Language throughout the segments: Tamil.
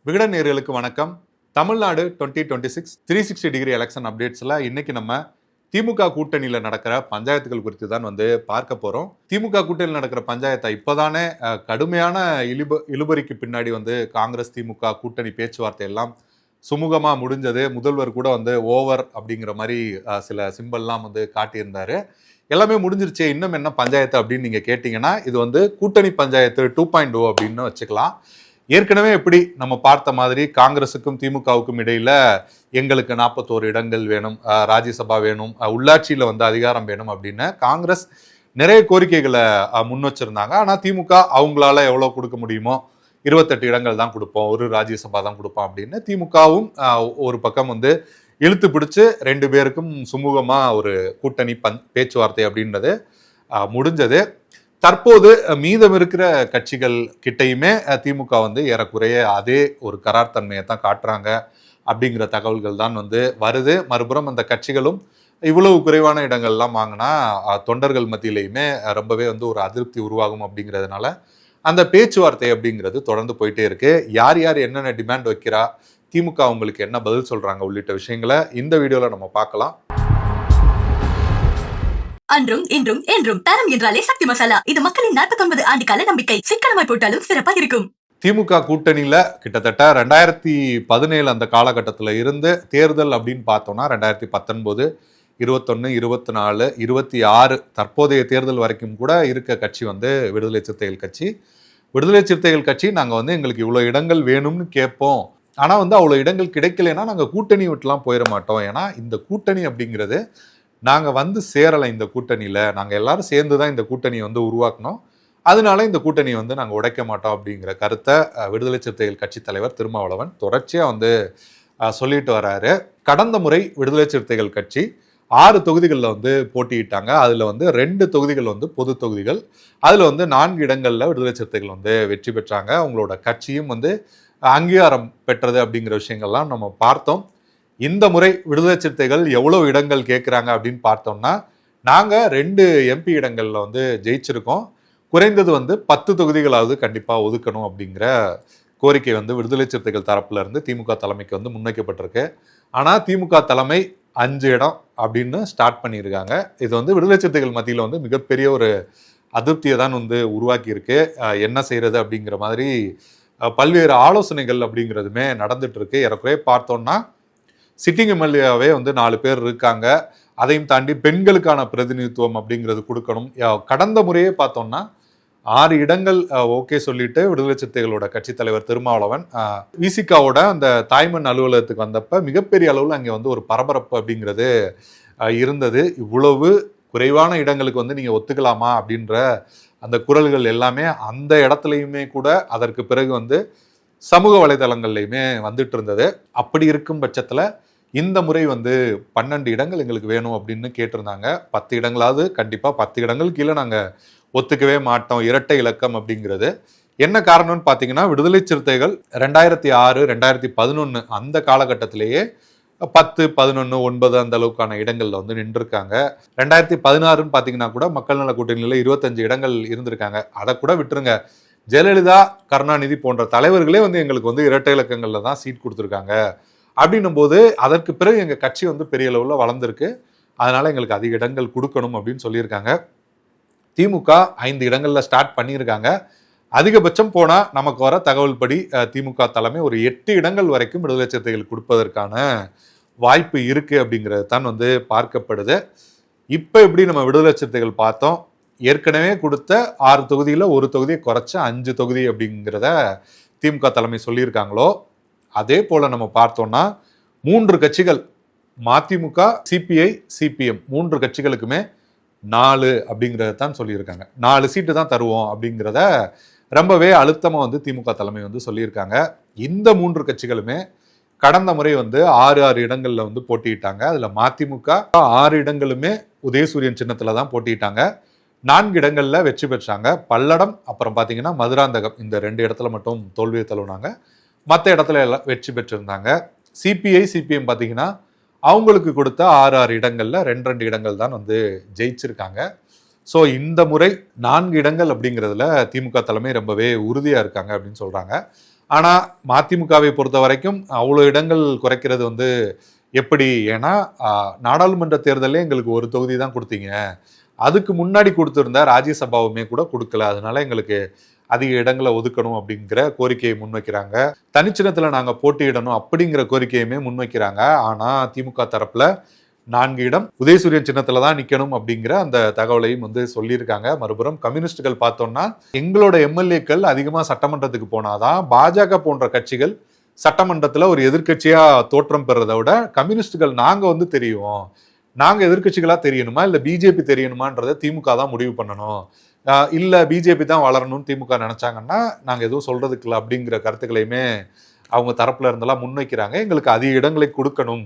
விகடன் நேயர்களுக்கு வணக்கம். தமிழ்நாடு 2026 360 டிகிரி எலெக்ஷன் அப்டேட்ஸில் இன்னைக்கு நம்ம திமுக கூட்டணியில் நடக்கிற பஞ்சாயத்துகள் குறித்து தான் பார்க்க போகிறோம். திமுக கூட்டணியில் நடக்கிற பஞ்சாயத்தை இப்போதானே கடுமையான இழுபறிக்கு பின்னாடி காங்கிரஸ் திமுக கூட்டணி பேச்சுவார்த்தை எல்லாம் சுமூகமாக முடிஞ்சது. முதல்வர் கூட ஓவர் அப்படிங்கிற மாதிரி சில சிம்பல்லாம் காட்டியிருந்தாரு. எல்லாமே முடிஞ்சிருச்சு, இன்னும் என்ன பஞ்சாயத்து அப்படின்னு நீங்கள் கேட்டிங்கன்னா இது கூட்டணி பஞ்சாயத்து 2.0 அப்படின்னு வச்சுக்கலாம். ஏற்கனவே எப்படி நம்ம பார்த்த மாதிரி காங்கிரஸுக்கும் திமுகவுக்கும் இடையில எங்களுக்கு 41 இடங்கள் வேணும், ராஜ்யசபா வேணும், உள்ளாட்சியில அதிகாரம் வேணும் அப்படின்னு காங்கிரஸ் நிறைய கோரிக்கைகளை முன் வச்சிருந்தாங்க. ஆனால் திமுக அவங்களால எவ்வளோ கொடுக்க முடியுமோ 28 இடங்கள் தான் கொடுப்போம், ஒரு ராஜ்யசபா தான் கொடுப்போம் அப்படின்னு திமுகவும் ஒரு பக்கம் இழுத்து பிடிச்சு 2 பேருக்கும் சுமூகமா ஒரு கூட்டணி பேச்சுவார்த்தை அப்படின்றது முடிஞ்சது. தற்போது மீதம் இருக்கிற கட்சிகள் கிட்டையுமே திமுக ஏறக்குறைய அதே ஒரு கரார் தன்மையை தான் காட்டுறாங்க அப்படிங்கிற தகவல்கள் தான் வருது. மறுபுறம் அந்த கட்சிகளும் இவ்வளவு குறைவான இடங்கள்லாம் வாங்கினா தொண்டர்கள் மத்தியிலையுமே ரொம்பவே ஒரு அதிருப்தி உருவாகும் அப்படிங்கிறதுனால அந்த பேச்சுவார்த்தை அப்படிங்கிறது தொடர்ந்து போயிட்டே இருக்கு. யார் யார் என்னென்ன டிமாண்ட் வைக்கிறா, திமுக அவங்களுக்கு என்ன பதில் சொல்றாங்க உள்ளிட்ட விஷயங்களை இந்த வீடியோல நம்ம பார்க்கலாம். அன்றும் இன்றும் என்றும் தரம் என்றாலே சக்தி மசாலா. இது மக்களின் 49 ஆண்டு கால நம்பிக்கை. சிக்கனமாய் போட்டாலும் சிறப்பா இருக்கும். திமுக கூட்டணியில கிட்டத்தட்ட 2017 அந்த காலகட்டத்தில் இருந்து தேர்தல் அப்படின்னு பார்த்தோம்னா 2019, 21, 24, 26 தற்போதைய தேர்தல் வரைக்கும் கூட இருக்க கட்சி விடுதலை சிறுத்தைகள் கட்சி. விடுதலை சிறுத்தைகள் கட்சி நாங்கள் எங்களுக்கு இவ்வளோ இடங்கள் வேணும்னு கேட்போம், ஆனால் அவ்வளோ இடங்கள் கிடைக்கலன்னா நாங்கள் கூட்டணி விட்டுலாம் போயிட மாட்டோம். ஏன்னா இந்த கூட்டணி அப்படிங்கிறது நாங்கள் சேரலை, இந்த கூட்டணியில் நாங்கள் எல்லாரும் சேர்ந்து தான் இந்த கூட்டணியை உருவாக்கணும், அதனால இந்த கூட்டணியை நாங்கள் உடைக்க மாட்டோம் அப்படிங்கிற கருத்தை விடுதலை சிறுத்தைகள் கட்சி தலைவர் திருமாவளவன் தொடர்ச்சியாக சொல்லிட்டு வர்றாரு. கடந்த முறை விடுதலை சிறுத்தைகள் கட்சி 6 தொகுதிகளில் போட்டியிட்டாங்க. அதில் 2 தொகுதிகள் பொது தொகுதிகள். அதில் 4 இடங்களில் விடுதலை சிறுத்தைகள் வெற்றி பெற்றாங்க. அவங்களோட கட்சியும் அங்கீகாரம் பெற்றது அப்படிங்கிற விஷயங்கள்லாம் நம்ம பார்த்தோம். இந்த முறை விடுதலை சிறுத்தைகள் எவ்வளவு இடங்கள் கேட்குறாங்க அப்படின்னு பார்த்தோம்னா நாங்கள் 2 எம்பி இடங்களில் ஜெயிச்சிருக்கோம். குறைந்தது 10 தொகுதிகளாவது கண்டிப்பாக ஒதுக்கணும் அப்படிங்கிற கோரிக்கை விடுதலை சிறுத்தைகள் தரப்புல இருந்து திமுக தலைமைக்கு முன்வைக்கப்பட்டிருக்கு. ஆனால் திமுக தலைமை 5 இடம் அப்படின்னு ஸ்டார்ட் பண்ணியிருக்காங்க. இது விடுதலை சிறுத்தைகள் மத்தியில் மிகப்பெரிய ஒரு அதிருப்தியை தான் உருவாக்கி இருக்கு. என்ன செய்யறது அப்படிங்கிற மாதிரி பல்வேறு ஆலோசனைகள் அப்படிங்கிறதுமே நடந்துட்டு இருக்கு. ஏறக்குறைய பார்த்தோம்னா சிட்டிங் எம்எல்ஏவே 4 பேர் இருக்காங்க. அதையும் தாண்டி பெண்களுக்கான பிரதிநிதித்துவம் அப்படிங்கிறது கொடுக்கணும். கடந்த முறையே பார்த்தோம்னா 6 இடங்கள் ஓகே சொல்லிட்டு விடுதலை சிறுத்தைகளோட கட்சி தலைவர் திருமாவளவன் விசிகாவோட அந்த தாய்மண் அலுவலகத்துக்கு வந்தப்ப மிகப்பெரிய அளவில் அங்கே ஒரு பரபரப்பு அப்படிங்கிறது இருந்தது. இவ்வளவு குறைவான இடங்களுக்கு நீங்கள் ஒத்துக்கலாமா அப்படின்ற அந்த குரல்கள் எல்லாமே அந்த இடத்துலையுமே கூட அதற்கு பிறகு சமூக வலைதளங்கள்லையுமே வந்துட்டு இருந்தது. அப்படி இருக்கும் பட்சத்தில் இந்த முறை 12 இடங்கள் எங்களுக்கு வேணும் அப்படின்னு கேட்டிருந்தாங்க. 10 இடங்களாவது கண்டிப்பாக 10 இடங்கள் கீழே நாங்கள் ஒத்துக்கவே மாட்டோம், இரட்டை இலக்கம் அப்படிங்கிறது. என்ன காரணம்னு பார்த்தீங்கன்னா விடுதலை சிறுத்தைகள் 2006, 2011 அந்த காலகட்டத்திலேயே 10, 11, 9 அந்த அளவுக்கான இடங்கள்ல நின்றுருக்காங்க. 2016 பார்த்தீங்கன்னா கூட மக்கள் நல கூட்டணியில் 25 இடங்கள் இருந்திருக்காங்க. அதை கூட விட்டுருங்க, ஜெயலலிதா, கருணாநிதி போன்ற தலைவர்களே எங்களுக்கு இரட்டை இலக்கங்கள்ல தான் சீட் கொடுத்துருக்காங்க. அப்படின்னும் போது அதற்கு பிறகு எங்கள் கட்சி பெரிய அளவில் வளர்ந்துருக்கு, அதனால எங்களுக்கு அதிக இடங்கள் கொடுக்கணும் அப்படின்னு சொல்லியிருக்காங்க. திமுக 5 இடங்கள்ல ஸ்டார்ட் பண்ணியிருக்காங்க. அதிகபட்சம் போனால் நமக்கு வர தகவல் படி திமுக தலைமை ஒரு 8 இடங்கள் வரைக்கும் விடுதலை சிறுத்தைகள் கொடுப்பதற்கான வாய்ப்பு இருக்கு அப்படிங்கிறது தான் பார்க்கப்படுது. இப்போ எப்படி நம்ம விடுதலை சிறுத்தைகள் பார்த்தோம், ஏற்கனவே கொடுத்த 6 தொகுதியில் ஒரு தொகுதியை குறைச்ச 5 தொகுதி அப்படிங்கிறத திமுக தலைமை சொல்லியிருக்காங்களோ அதே போல நம்ம பார்த்தோம்னா 3 கட்சிகள் மதிமுக, சிபிஐ, சிபிஎம் 3 கட்சிகளுக்குமே 4 அப்படிங்கிறத தான் சொல்லியிருக்காங்க. 4 சீட்டு தான் தருவோம் அப்படிங்கிறத ரொம்பவே அழுத்தமாக திமுக தலைமை சொல்லியிருக்காங்க. இந்த 3 கட்சிகளுமே கடந்த முறை 6 இடங்கள்ல போட்டியிட்டாங்க. அதில் மதிமுக 6 இடங்களுமே உதயசூரியன் சின்னத்தில் தான் போட்டியிட்டாங்க. 4 இடங்கள்ல வெற்றி பெற்றாங்க. பல்லடம், அப்புறம் பார்த்தீங்கன்னா மதுராந்தகம், இந்த 2 இடத்துல மட்டும் தோல்வியை தழுவினாங்க. மற்ற இடத்துல எல்லாம் வெற்றி பெற்றிருந்தாங்க. சிபிஐ, சிபிஎம் பார்த்தீங்கன்னா அவங்களுக்கு கொடுத்த 6 இடங்கள்ல 2 இடங்கள் தான் ஜெயிச்சிருக்காங்க. ஸோ இந்த முறை 4 இடங்கள் அப்படிங்கிறதுல திமுக தலைமை ரொம்பவே உறுதியாக இருக்காங்க அப்படின்னு சொல்கிறாங்க. ஆனா மதிமுகவை பொறுத்த வரைக்கும் அவ்வளவு இடங்கள் குறைக்கிறது வந்து எப்படி? ஏன்னா நாடாளுமன்ற தேர்தலே எங்களுக்கு ஒரு தொகுதி தான் கொடுத்தீங்க, அதுக்கு முன்னாடி கொடுத்திருந்த ராஜ்யசபாவுமே கூட கொடுக்கல, அதனால எங்களுக்கு அதிக இடங்களை ஒதுக்கணும் அப்படிங்கிற கோரிக்கையை முன்வைக்கிறாங்க. தனிச்சின்னத்துல நாங்க போட்டியிடணும் அப்படிங்கிற கோரிக்கையுமே முன்வைக்கிறாங்க. ஆனா திமுக தரப்புல 4 இடம் உதயசூரியன் சின்னத்துல தான் நிக்கணும் அப்படிங்கிற அந்த தகவலையும் வந்து சொல்லியிருக்காங்க. மறுபுறம் கம்யூனிஸ்டுகள் பார்த்தோம்னா எங்களோட எம்எல்ஏக்கள் அதிகமா சட்டமன்றத்துக்கு போனாதான் பாஜக போன்ற கட்சிகள் சட்டமன்றத்துல ஒரு எதிர்கட்சியா தோற்றம் பெறதை விட கம்யூனிஸ்டுகள் நாங்க வந்து தெரியும், நாங்க எதிர்கட்சிகளா தெரியணுமா இல்ல பிஜேபி தெரியணுமான்றதை திமுக தான் முடிவு பண்ணணும், இல்ல பிஜேபி தான் வளரணும்னு திமுக நினைச்சாங்கன்னா நாங்க எதுவும் சொல்றதுக்கு இல்லை அப்படிங்கிற கருத்துக்களையுமே அவங்க தரப்புல இருந்தெல்லாம் முன்வைக்கிறாங்க. எங்களுக்கு அதிக இடங்களை கொடுக்கணும்,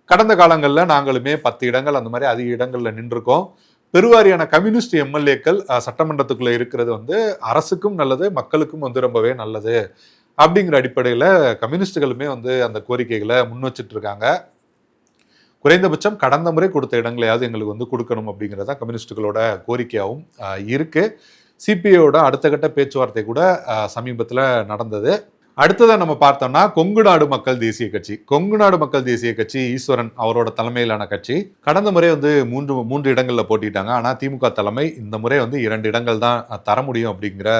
கடந்த காலங்களில் நாங்களுமே 10 இடங்கள் அந்த மாதிரி அதிக இடங்கள்ல நின்றுருக்கோம், பெருவாரியான கம்யூனிஸ்ட் எம்எல்ஏக்கள் சட்டமன்றத்துக்குள்ள இருக்கிறது வந்து அரசுக்கும் நல்லது, மக்களுக்கும் வந்து ரொம்பவே நல்லது அப்படிங்கிற அடிப்படையில் கம்யூனிஸ்டுகளுமே வந்து அந்த கோரிக்கைகளை முன் வச்சுட்டு இருக்காங்க. குறைந்தபட்சம் கடந்த முறை கொடுத்த இடங்களையாவது எங்களுக்கு வந்து கொடுக்கணும் அப்படிங்கிறதா கம்யூனிஸ்டுகளோட கோரிக்கையாகவும் இருக்கு. சிபிஐயோட அடுத்த கட்ட பேச்சுவார்த்தை கூட சமீபத்தில் நடந்தது. அடுத்ததான் நம்ம பார்த்தோம்னா கொங்கு நாடு மக்கள் தேசிய கட்சி. கொங்கு நாடு மக்கள் தேசிய கட்சி ஈஸ்வரன் அவரோட தலைமையிலான கட்சி. கடந்த முறை வந்து மூன்று இடங்கள்ல போட்டிட்டாங்க. ஆனா திமுக தலைமை இந்த முறை வந்து 2 இடங்கள் தான் தர முடியும் அப்படிங்கிற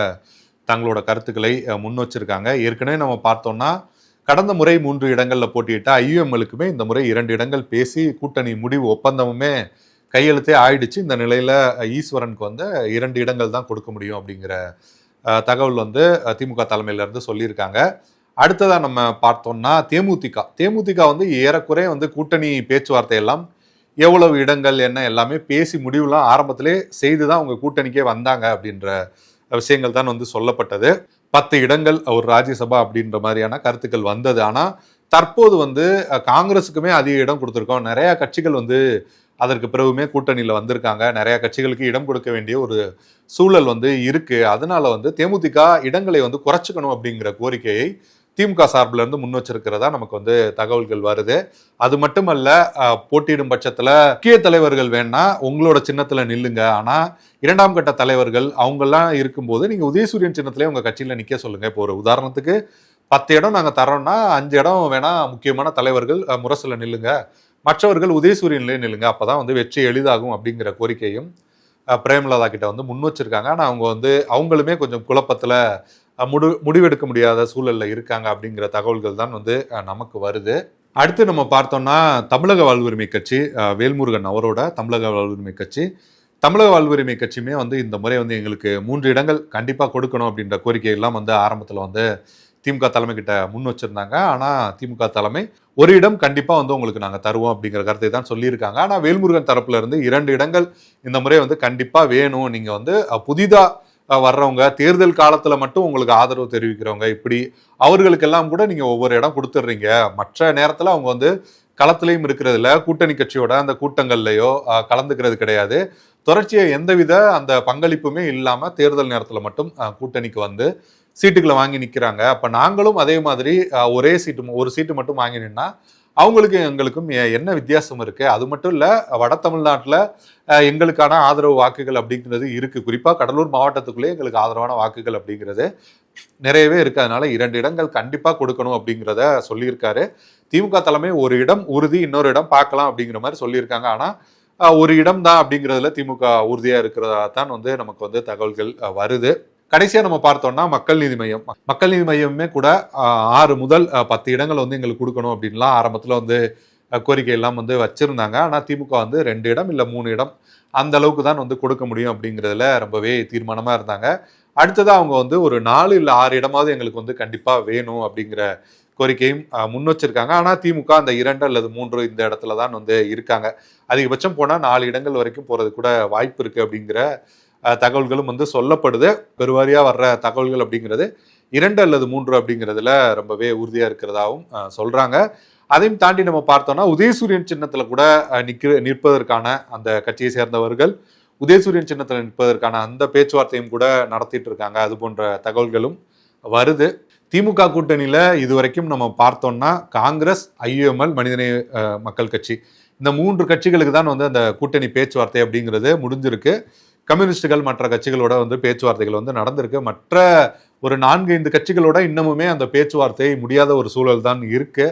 தங்களோட கருத்துக்களை முன் வச்சிருக்காங்க. ஏற்கனவே நம்ம பார்த்தோம்னா கடந்த முறை 3 இடங்கள்ல போட்டியிட்ட ஐயுஎம்எலுக்குமே இந்த முறை 2 இடங்கள் பேசி கூட்டணி முடிவு ஒப்பந்தமுமே கையெழுத்தே ஆயிடுச்சு. இந்த நிலையில ஈஸ்வரனுக்கு வந்து 2 இடங்கள் தான் கொடுக்க முடியும் அப்படிங்கிற தகவல் வந்து திமுக தலைமையில இருந்து சொல்லியிருக்காங்க. அடுத்ததா நம்ம பார்த்தோம்னா தேமுதிக வந்து ஏறக்குறைய வந்து கூட்டணி பேச்சுவார்த்தை எல்லாம் எவ்வளவு இடங்கள் என்ன எல்லாமே பேசி முடிவுலாம் ஆரம்பத்திலே செய்துதான் அவங்க கூட்டணிக்கே வந்தாங்க அப்படின்ற விஷயங்கள் தான் வந்து சொல்லப்பட்டது. 10 இடங்கள் ஒரு ராஜ்யசபா அப்படின்ற மாதிரியான கருத்துக்கள் வந்தது. ஆனா தற்போது வந்து காங்கிரஸுக்குமே அதிக இடம் கொடுத்துருக்கோம், நிறைய கட்சிகள் வந்து அதற்கு பிறகுமே கூட்டணியில வந்திருக்காங்க, நிறைய கட்சிகளுக்கு இடம் கொடுக்க வேண்டிய ஒரு சூழல் வந்து இருக்கு, அதனால வந்து தேமுதிக இடங்களை வந்து குறைச்சிக்கணும் அப்படிங்கிற கோரிக்கையை திமுக சார்பில் இருந்து முன் வச்சிருக்கிறதா நமக்கு வந்து தகவல்கள் வருது. அது மட்டுமல்ல, போட்டியிடும் பட்சத்துல முக்கிய தலைவர்கள் வேணா உங்களோட சின்னத்துல நில்லுங்க, ஆனா 2ஆம் கட்ட தலைவர்கள் அவங்கெல்லாம் இருக்கும்போது நீங்க உதயசூரியன் சின்னத்திலே உங்க கட்சியில நிக்க சொல்லுங்க. இப்போ ஒரு உதாரணத்துக்கு 10 இடம் நாங்க தரோம்னா 5 இடம் வேணா முக்கியமான தலைவர்கள் முரசுல நில்லுங்க, மற்றவர்கள் உதயசூரியன்லேயே நில்லுங்க, அப்பதான் வந்து வெற்றி எளிதாகும் அப்படிங்கிற கோரிக்கையும் பிரேமலதா கிட்ட வந்து முன் வச்சிருக்காங்க. ஆனா அவங்க வந்து அவங்களுமே கொஞ்சம் குழப்பத்துல முடிவெடுக்க முடியாத சூழல்ல இருக்காங்க அப்படிங்கிற தகவல்கள் தான் வந்து நமக்கு வருது. அடுத்து நம்ம பார்த்தோம்னா தமிழக வாழ்வுரிமை கட்சி, வேல்முருகன் அவரோட தமிழக வாழ்வுரிமை கட்சி. தமிழக வாழ்வுரிமை கட்சியுமே வந்து இந்த முறை வந்து எங்களுக்கு 3 இடங்கள் கண்டிப்பா கொடுக்கணும் அப்படின்ற கோரிக்கை எல்லாம் வந்து ஆரம்பத்துல வந்து திமுக தலைமை கிட்ட முன் வச்சிருந்தாங்க. ஆனா திமுக தலைமை ஒரு இடம் கண்டிப்பா வந்து உங்களுக்கு நாங்க தருவோம் அப்படிங்கிற கருத்தை தான் சொல்லியிருக்காங்க. ஆனா வேல்முருகன் தரப்புல இருந்து 2 இடங்கள் இந்த முறை வந்து கண்டிப்பா வேணும், நீங்க வந்து புதிதா வர்றவங்க, தேர்தல் காலத்துல மட்டும் உங்களுக்கு ஆதரவு தெரிவிக்கிறவங்க, இப்படி அவர்களுக்கெல்லாம் கூட நீங்க ஒவ்வொரு இடம் கொடுத்துட்றீங்க, மற்ற நேரத்துல அவங்க வந்து களத்திலையும் இருக்கிறது இல்லை, கூட்டணி கட்சியோட அந்த கூட்டங்கள்லையோ கலந்துக்கிறது கிடையாது, தொடர்ச்சியா எந்தவித அந்த பங்களிப்புமே இல்லாம தேர்தல் நேரத்துல மட்டும் கூட்டணிக்கு வந்து சீட்டுகளை வாங்கி நிற்கிறாங்க. அப்ப நாங்களும் அதே மாதிரி ஒரு சீட்டு மட்டும் வாங்கி நின்னா அவங்களுக்கு எங்களுக்கும் என்ன வித்தியாசம் இருக்கு? அது மட்டும் இல்ல, வட தமிழ்நாட்டுல எங்களுக்கான ஆதரவு வாக்குகள் அப்படிங்கிறது இருக்கு, குறிப்பா கடலூர் மாவட்டத்துக்குள்ளே எங்களுக்கு ஆதரவான வாக்குகள் அப்படிங்கிறது நிறையவே இருக்கு, அதனால 2 இடங்கள் கண்டிப்பா கொடுக்கணும் அப்படிங்கிறத சொல்லியிருக்காரு. திமுக தலைமை ஒரு இடம் உறுதி, இன்னொரு இடம் பார்க்கலாம் அப்படிங்கிற மாதிரி சொல்லியிருக்காங்க. ஆனா ஒரு இடம் தான் அப்படிங்கிறதுல திமுக உறுதியா இருக்கிறதா தான் வந்து நமக்கு வந்து தகவல்கள் வருது. கடைசியா நம்ம பார்த்தோம்னா மக்கள் நீதி மையமே கூட 6 முதல் 10 இடங்கள் வந்து எங்களுக்கு கொடுக்கணும் அப்படின்லாம் ஆரம்பத்துல வந்து கோரிக்கை எல்லாம் வந்து வச்சிருந்தாங்க. ஆனா திமுக வந்து 2 இடம் இல்ல 3 இடம் அந்த அளவுக்கு தான் வந்து கொடுக்க முடியும் அப்படிங்கிறதுல ரொம்பவே தீர்மானமா இருந்தாங்க. அடுத்ததா அவங்க வந்து ஒரு 4 இல்ல 6 இடமாவது எங்களுக்கு வந்து கண்டிப்பா வேணும் அப்படிங்கிற கோரிக்கையும் முன் வச்சிருக்காங்க. ஆனா திமுக அந்த 2 அல்லது 3 இந்த இடத்துல தான் வந்து இருக்காங்க. அதிகபட்சம் போனா 4 இடங்கள் வரைக்கும் போறது கூட வாய்ப்பு இருக்கு அப்படிங்கிற தகவல்களும் வந்து சொல்லப்படுது. பெருவாரியா வர்ற தகவல்கள் அப்படிங்கிறது 2 அல்லது 3 அப்படிங்கிறதுல ரொம்பவே உறுதியா இருக்கிறதாவும் சொல்றாங்க. அதையும் தாண்டி நம்ம பார்த்தோம்னா உதயசூரியன் சின்னத்துல கூட நிற்பதற்கான அந்த கட்சியை சேர்ந்தவர்கள் உதயசூரியன் சின்னத்துல நிற்பதற்கான அந்த பேச்சுவார்த்தையும் கூட நடத்திட்டு இருக்காங்க. அது போன்ற தகவல்களும் வருது. திமுக கூட்டணியில இதுவரைக்கும் நம்ம பார்த்தோம்னா காங்கிரஸ், ஐயுஎம்எல், மனிதநேய மக்கள் கட்சி, இந்த 3 கட்சிகளுக்கு தான் வந்து அந்த கூட்டணி பேச்சுவார்த்தை அப்படிங்கிறது முடிஞ்சிருக்கு. கம்யூனிஸ்டுகள் மற்ற கட்சிகளோட வந்து பேச்சுவார்த்தைகள் வந்து நடந்திருக்கு. மற்ற ஒரு 4-5 கட்சிகளோட இன்னமுமே அந்த பேச்சுவார்த்தை முடியாத ஒரு சூழல் தான் இருக்கு.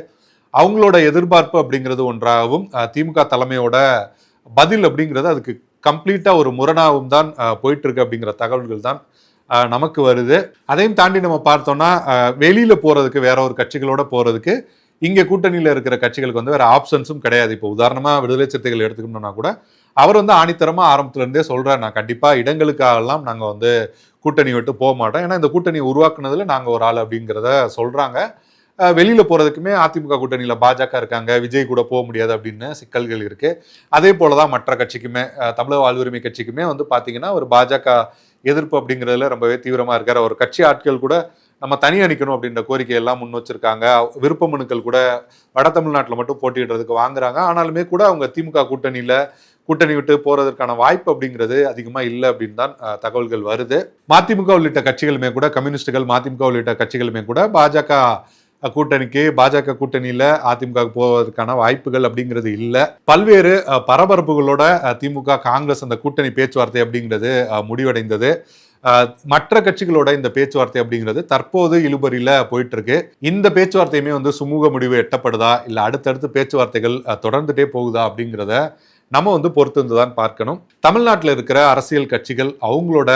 அவங்களோட எதிர்பார்ப்பு அப்படிங்கிறது ஒன்றாகவும் திமுக தலைமையோட பதில் அப்படிங்கிறது அதுக்கு கம்ப்ளீட்டா ஒரு முரணாகவும் தான் போயிட்டு இருக்கு அப்படிங்கிற தகவல்கள் தான் நமக்கு வருது. அதையும் தாண்டி நம்ம பார்த்தோம்னா வெளியில போறதுக்கு வேற ஒரு கட்சிகளோட போறதுக்கு இங்க கூட்டணியில இருக்கிற கட்சிகளுக்கு வந்து வேற ஆப்ஷன்ஸும் கிடையாது. இப்போ உதாரணமா விடுதலை சிறுத்தைகள் எடுத்துக்கணும்னா கூட அவர் வந்து ஆணித்தரமா ஆரம்பத்துல இருந்தே சொல்றாரு, நான் கண்டிப்பா இடங்களுக்காகலாம் நாங்க வந்து கூட்டணி விட்டு போக மாட்டோம், ஏன்னா இந்த கூட்டணியை உருவாக்குனதுல நாங்க ஒரு ஆள் அப்படிங்கிறத சொல்றாங்க. வெளியில போறதுக்குமே அதிமுக கூட்டணியில பாஜக இருக்காங்க, விஜய் கூட போக முடியாது அப்படின்னு சிக்கல்கள் இருக்கு. அதே போலதான் மற்ற கட்சிக்குமே, தமிழக வாழ்வுரிமை கட்சிக்குமே வந்து பாத்தீங்கன்னா ஒரு பாஜக எதிர்ப்பு அப்படிங்கிறதுல ரொம்பவே தீவிரமா இருக்காரு. ஒரு கட்சி ஆட்கள் கூட நம்ம தனி அணிக்கணும் அப்படின்ற கோரிக்கை எல்லாம் முன் வச்சிருக்காங்க. விருப்ப மனுக்கள் கூட வட தமிழ்நாட்டில் மட்டும் போட்டியிடுறதுக்கு வாங்குறாங்க. ஆனாலுமே கூட அவங்க திமுக கூட்டணி விட்டு போறதற்கான வாய்ப்பு அப்படிங்கிறது அதிகமா இல்லை அப்படின்னு தான் தகவல்கள் வருது. மதிமுக உள்ளிட்ட கட்சிகளுமே கூட, கம்யூனிஸ்டுகள், மதிமுக உள்ளிட்ட கட்சிகளுமே கூட பாஜக கூட்டணியில அதிமுக போவதற்கான வாய்ப்புகள் அப்படிங்கிறது இல்லை. பல்வேறு பரபரப்புகளோட திமுக காங்கிரஸ் அந்த கூட்டணி பேச்சுவார்த்தை அப்படிங்கிறது முடிவடைந்தது. மற்ற கட்சிகளோட இந்த பேச்சுவார்த்தை அப்படிங்கிறது தற்போது இழுபறியில போயிட்டு இருக்கு. இந்த பேச்சுவார்த்தையுமே வந்து சுமூக முடிவு எட்டப்படுதா, இல்ல அடுத்தடுத்து பேச்சுவார்த்தைகள் தொடர்ந்துட்டே போகுதா அப்படிங்கிறத நம்ம வந்து பொறுத்து தான் பார்க்கணும். தமிழ்நாட்டில் இருக்கிற அரசியல் கட்சிகள் அவங்களோட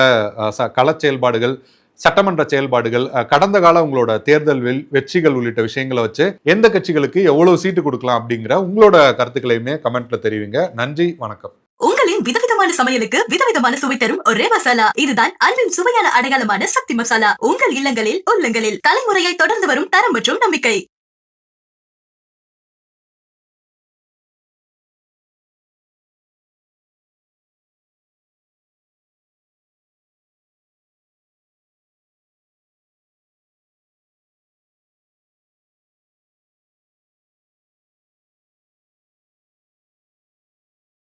கள செயல்பாடுகள், சட்டமன்ற செயல்பாடுகள், கடந்த கால உங்களோட தேர்தல் வெற்றிகள் உள்ளிட்ட விஷயங்களை வச்சு எந்த கட்சிகளுக்கு எவ்வளவு சீட்டு கொடுக்கலாம் அப்படிங்கிற உங்களோட கருத்துக்களையுமே கமெண்ட்ல தெரிவிங்க. நன்றி, வணக்கம். உங்களின் விதவிதமான சமையலுக்கு விதவிதமான சுவை தரும் ஒரே மசாலா, இதுதான் அன்பின் சுவையான அடையாளமான சக்தி மசாலா. உங்கள் இல்லங்களில் உள்ளங்களில் தலைமுறையை தொடர்ந்து வரும் தரம் மற்றும் நம்பிக்கை.